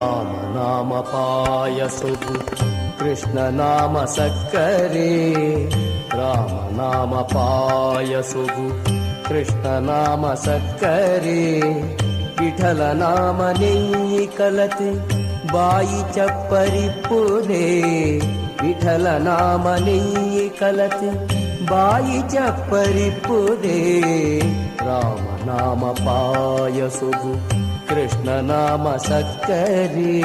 ರಾಮನಾಮ ಪಾಯಸುಗು ಕೃಷ್ಣನಾಮ ಸಕ್ಕರೆ ರಾಮನಾಮ ಪಾಯಸುಗು ಕೃಷ್ಣನಾಮ ಸಕ್ಕರೆ ವಿಠಲನಾಮ ನೆಯ್ಯಿ ಕಲತೆ ಬಾಯಿ ಚಪ್ಪರಿಪ್ಪುದೇ ವಿಠಲನಾಮ ನೆಯ್ಯಿ ಕಲತೆ ಬಾಯಿ ಚಪ್ಪರಿಪ್ಪುದೇ ರಾಮನಾಮ ಪಾಯಸುಗು ಕೃಷ್ಣನಾಮ ಸಕ್ಕರೆ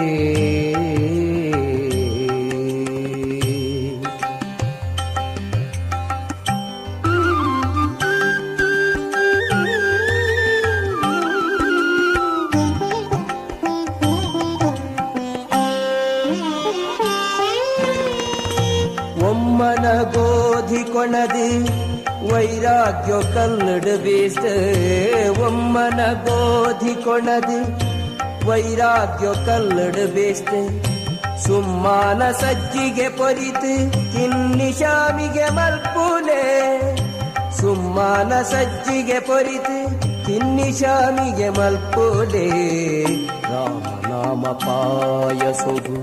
ಒಮ್ಮನ ಗೋಧಿ ಕೊಣದು ವೈರಾಗ್ಯ ಕಲ್ಲಡು ಬೇಸ್ತ ಒಮ್ಮನ ಗೋಧಿ ಕೊಣದು ವೈರಾಗ್ಯ ಕಲ್ಲಡು ಬೇಸ್ತ ಸುಮ್ಮಾನ ಸಜ್ಜಿಗೆ ಪೊರಿತು ತಿನ್ನಿ ಶಾಮಿಗೆ ಮಲ್ಪುಲೆ ಸುಮ್ಮಾನ ಸಜ್ಜಿಗೆ ಪೊರಿತು ತಿನ್ನಿ ಶಾಮಿಗೆ ಮಲ್ಪುಲೆ ರಾಮನಾಮ ಪಾಯಸುಗು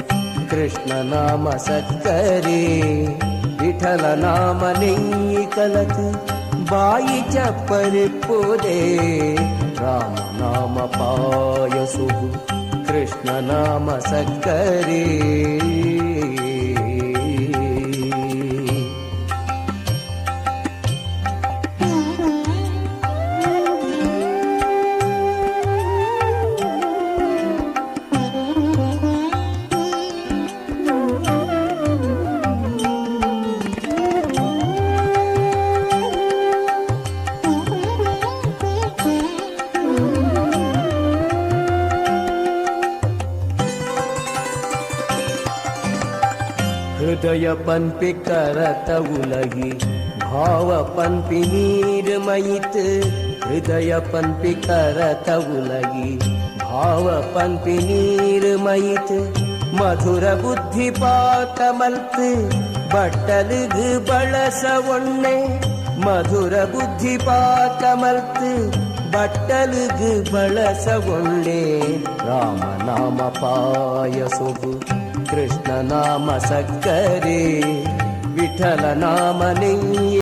ಕೃಷ್ಣನಾಮ ಸಕ್ಕರೆ ವಿಠಲನಾಮ ನೆಯ್ಯಿ ಕಲತು ಬಾಯಿ ಚಪ್ಪರಿಪ್ಪುದೇ ರಾಮನಾಮ ಪಾಯಸುಗು ಕೃಷ್ಣನಾಮ ಸಕ್ಕರೆ हृदय पन्पि करत उलगी भाव पन्पि नीरमयित हृदय पन्पि करत उलगी भाव पन्पि नीरमयित मधुर बुद्धि पात मल्त बट्टलग ಬಳಸ ಒಣ್ಣೆ मधुर बुद्धि पात मल्त बट्टलग ಬಳಸ ಒಣ್ಣೆ ರಾಮನಾಮ ಪಾಯಸುಗು ಕೃಷ್ಣನಾಮ ಸಕ್ಕರೆ ವಿಠಲನಾಮ ನೆಯ್ಯಿ